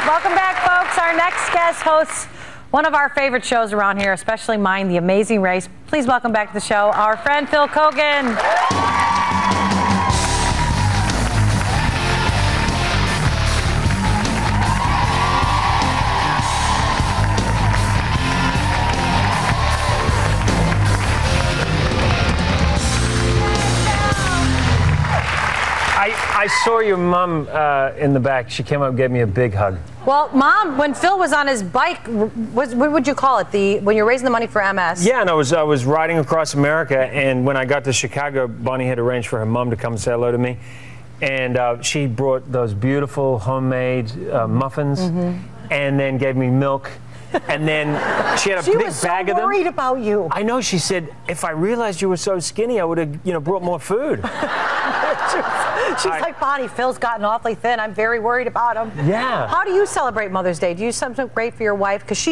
Welcome back, folks. Our next guest hosts one of our favorite shows around here, especially mine, The Amazing Race. Please welcome back to the show our friend Phil Keoghan. I saw your mom in the back. She came up and gave me a big hug. Well, Mom, when Phil was on his bike, what would you call it? When you're raising the money for MS? Yeah, and I was riding across America, and when I got to Chicago, Bonnie had arranged for her mom to come and say hello to me. And she brought those beautiful homemade muffins, and then gave me milk. And then she had a big bag of them. She was so worried about you. I know. She said, if I realized you were so skinny, I would have, brought more food. She's like, Bonnie, Phil's gotten awfully thin. I'm very worried about him. Yeah. How do you celebrate Mother's Day? Do you do something great for your wife? Because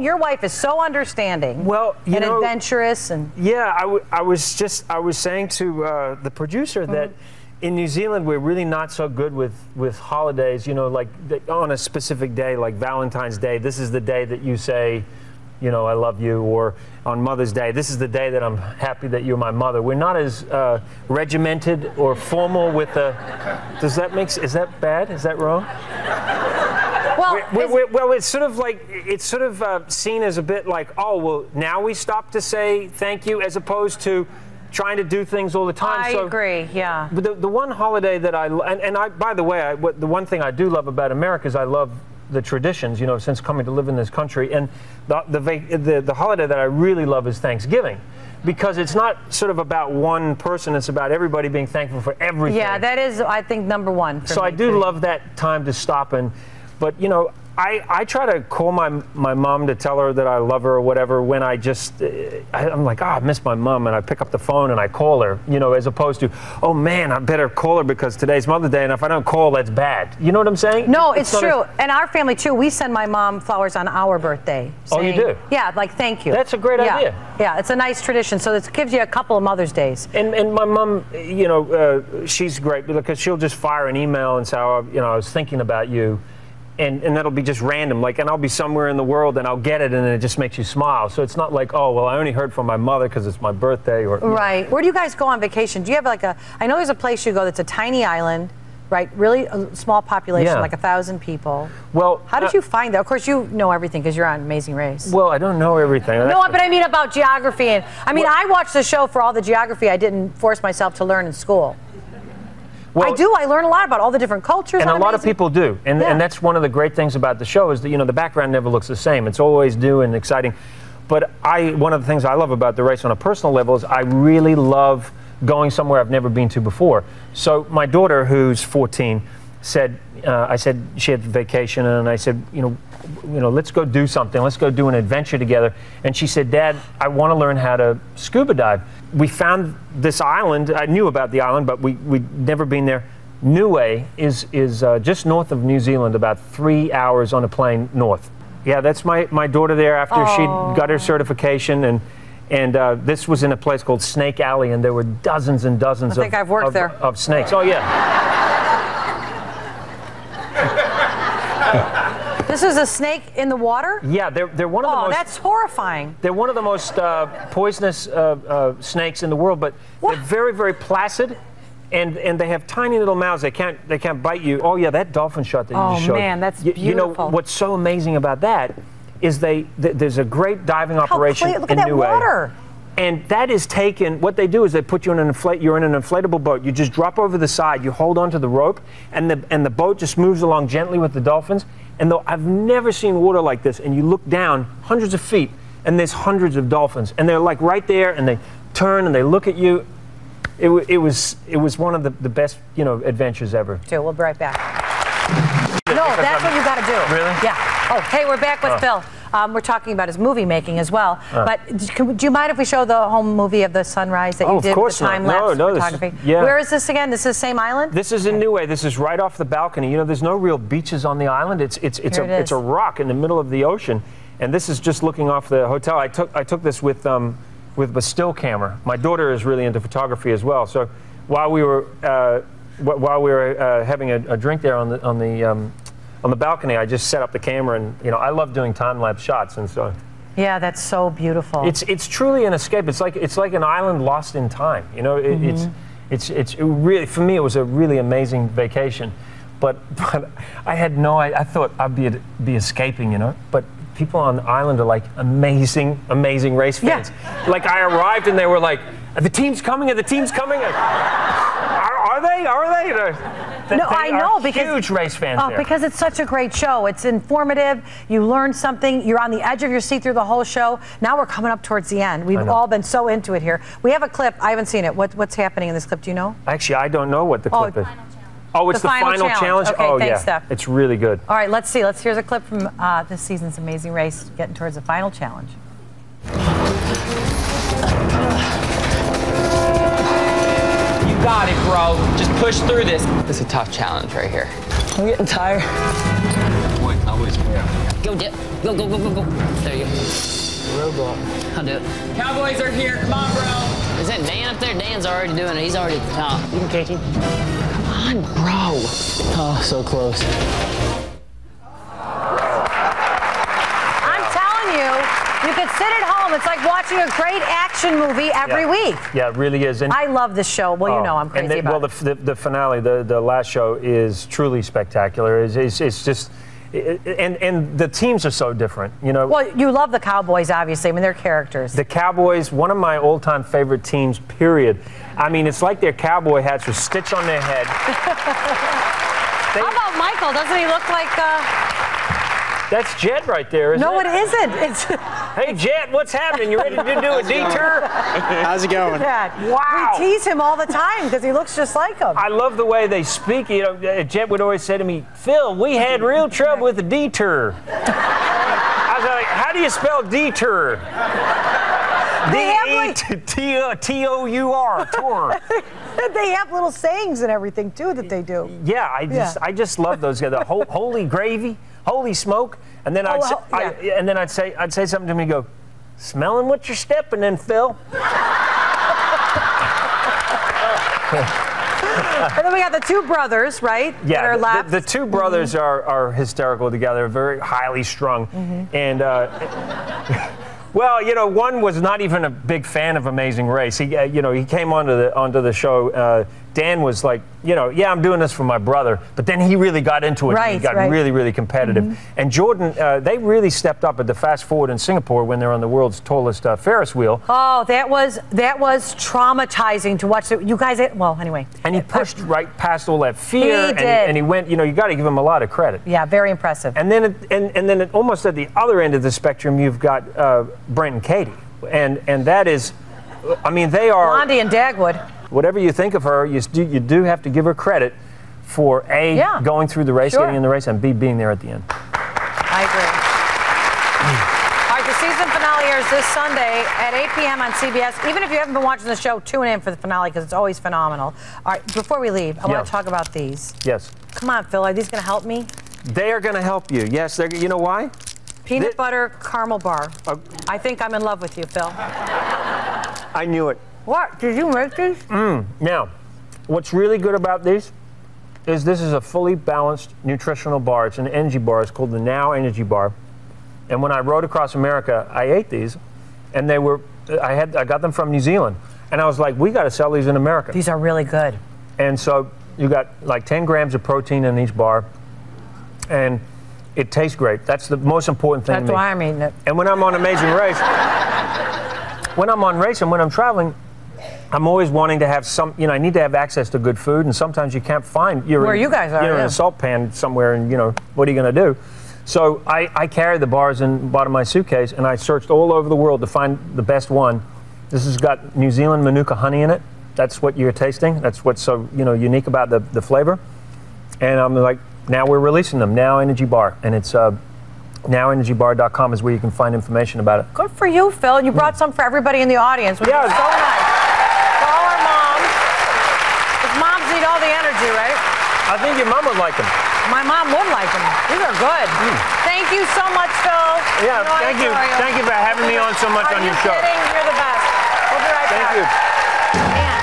your wife is so understanding. Well, and adventurous and. Yeah, I was saying to the producer that in New Zealand we're really not so good with holidays. Like on a specific day, like Valentine's Day. This is the day that you say, I love you, or on Mother's Day, this is the day that I'm happy that you're my mother. We're not as regimented or formal with the. Is that bad? Is that wrong? Well, it's sort of like seen as a bit like, oh, well, now we stop to say thank you, as opposed to trying to do things all the time. I agree. Yeah. But the one holiday that I by the way, the one thing I do love about America is I love the traditions, since coming to live in this country. And the holiday that I really love is Thanksgiving, because it's not sort of about one person, it's about everybody being thankful for everything. Yeah, that is, I think, number one. So I do love that time to stop but I try to call my mom to tell her that I love her or whatever when I'm like, I miss my mom, and I pick up the phone and I call her, as opposed to, oh man, I better call her because today's Mother's Day, and if I don't call, that's bad. You know what I'm saying? No, it's true. And our family too, we send my mom flowers on our birthday. Oh, you do? Yeah, like thank you. That's a great idea. Yeah, it's a nice tradition. So it gives you a couple of Mother's Days. And my mom, she's great because she'll just fire an email and say, oh, I was thinking about you. And that'll be just random, and I'll be somewhere in the world and I'll get it, and it just makes you smile. So it's not like, oh, well, I only heard from my mother because it's my birthday. Right. Where do you guys go on vacation? Do you have I know there's a place you go that's a tiny island, right? Really a small population, like 1,000 people. Well, how did you find that? Of course, you know everything because you're on Amazing Race. Well, I don't know everything. No, but I mean about geography. And I watched the show for all the geography I didn't force myself to learn in school. Well, I do. I learn a lot about all the different cultures. And a lot of people do. And that's one of the great things about the show is that, the background never looks the same. It's always new and exciting. But one of the things I love about the race on a personal level is I really love going somewhere I've never been to before. So my daughter, who's 14, I said she had vacation, and I said, let's go do something. Let's go do an adventure together. And she said, Dad, I want to learn how to scuba dive. We found this island. I knew about the island, but we'd never been there. Niue is just north of New Zealand, about 3 hours on a plane north. Yeah, that's my daughter there after she got her certification, and this was in a place called Snake Alley, and there were dozens and dozens of snakes. Oh yeah. This is a snake in the water? Yeah, they're one of the most. Oh, that's horrifying. They're one of the most poisonous snakes in the world, but they're very, very placid, and they have tiny little mouths. They can't bite you. Oh yeah, that dolphin shot that you just showed. Oh man, that's beautiful. What's so amazing about that is there's a great diving operation Look at that water. And that is taken, what they do is they put you in you're in an inflatable boat. You just drop over the side, you hold onto the rope, and the boat just moves along gently with the dolphins. And though I've never seen water like this, and you look down hundreds of feet, and there's hundreds of dolphins, and they're like right there, and they turn and they look at you. It was one of the best adventures ever. We'll be right back. No, that's what you got to do. Really? Yeah. Oh, hey, we're back with Phil. We're talking about his movie making as well. But do you mind if we show the home movie of the sunrise that you did with the time-lapse photography? Where is this again? This is the same island? This is in Niue. This is right off the balcony. There's no real beaches on the island. It's a rock in the middle of the ocean, and this is just looking off the hotel. I took this with a still camera. My daughter is really into photography as well. So while we were having a drink there on the on the balcony, I just set up the camera, and I love doing time-lapse shots, and so. Yeah, that's so beautiful. It's truly an escape. It's like an island lost in time. It's really, for me, it was a really amazing vacation, but I had I thought I'd be escaping, but people on the island are like amazing race fans. Yeah. Like I arrived and they were like, "Are the team's coming? Are the team's coming?" Are they? No, I know, because huge race fans there. Because it's such a great show. It's informative. You learn something. You're on the edge of your seat through the whole show. Now we're coming up towards the end. We've all been so into it here. We have a clip. I haven't seen it. What's happening in this clip? Do you know? Actually, I don't know what the clip is. Oh, it's the final challenge? Okay, thanks, Steph. It's really good. All right, let's see. Here's a clip from this season's Amazing Race, getting towards the final challenge. You got it, bro. Just push through this. This is a tough challenge right here. I'm getting tired. Cowboy's fair. Go, Dip. Go. There you go. Robot. I'll do it. Cowboys are here. Come on, bro. Is that Dan up there? Dan's already doing it. He's already at the top. You can catch him. Come on, bro. Oh, so close. I'm telling you, you could sit at home. It's like watching a great action movie every week. Yeah, it really is. And I love this show. Well, I'm crazy about it. The finale, the last show, is truly spectacular. It's just, and the teams are so different. Well, you love the Cowboys, obviously. I mean, they're characters. The Cowboys, one of my all-time favorite teams, period. I mean, it's like their cowboy hats with stitch on their head. How about Michael? Doesn't he look like... That's Jet right there, isn't it? No, it isn't. It's... Hey, Jet, what's happening? You ready to do a detour? How's it going? Wow. We tease him all the time because he looks just like him. I love the way they speak. Jet would always say to me, "Phil, we had real trouble with the detour." I was like, "How do you spell detour?" D-E-T-O-U-R, tour. They have little sayings and everything, too, that they do. Yeah, I just love those guys. The holy gravy, holy smoke. And then I'd say something to him, and he'd go, "Smelling what you're stepping in, Phil." And then we got the two brothers, right? Yeah, that are left. The two brothers are hysterical together, very highly strung. And, well, one was not even a big fan of Amazing Race. He came onto the show. Dan was like, yeah, I'm doing this for my brother. But then he really got into it. Right, and he got really, really competitive. And Jordan, they really stepped up at the Fast Forward in Singapore when they're on the world's tallest Ferris wheel. Oh, that was traumatizing to watch. You guys, anyway. And he pushed right past all that fear. He did. And he went, you got to give him a lot of credit. Yeah, very impressive. And then almost at the other end of the spectrum, you've got Brent and Katie. And that is, I mean, they are... Blondie and Dagwood. Whatever you think of her, you do have to give her credit for A, going through the race, getting in the race, and B, being there at the end. I agree. All right, the season finale airs this Sunday at 8 p.m. on CBS. Even if you haven't been watching the show, tune in for the finale because it's always phenomenal. All right, before we leave, I want to talk about these. Yes. Come on, Phil. Are these going to help me? They are going to help you. Yes. You know why? Peanut butter caramel bar. I think I'm in love with you, Phil. I knew it. What? Did you make these? Now, what's really good about these is this is a fully balanced nutritional bar. It's an energy bar. It's called the Now Energy Bar. And when I rode across America, I ate these, and they were, I got them from New Zealand. And I was like, we got to sell these in America. These are really good. And so you got like 10 grams of protein in each bar, and it tastes great. That's the most important thing to me. That's why I'm eating it. And when I'm on Amazing Race, when I'm on race and when I'm traveling, I'm always wanting to have I need to have access to good food, and sometimes you can't find. Where you guys are, You're in a salt pan somewhere, and what are you going to do? So I carry the bars in the bottom of my suitcase, and I searched all over the world to find the best one. This has got New Zealand Manuka honey in it. That's what you're tasting. That's what's so unique about the flavor. And I'm like, now we're releasing them, Now Energy Bar, and it's nowenergybar.com is where you can find information about it. Good for you, Phil. And you brought some for everybody in the audience, which is so nice. For all our moms. Because moms need all the energy, right? I think your mom would like them. My mom would like them. These are good. Thank you so much, Phil. Yeah, thank you. Thank you for having me on so much on your show. You're the best. We'll be right back. Thank you. Man.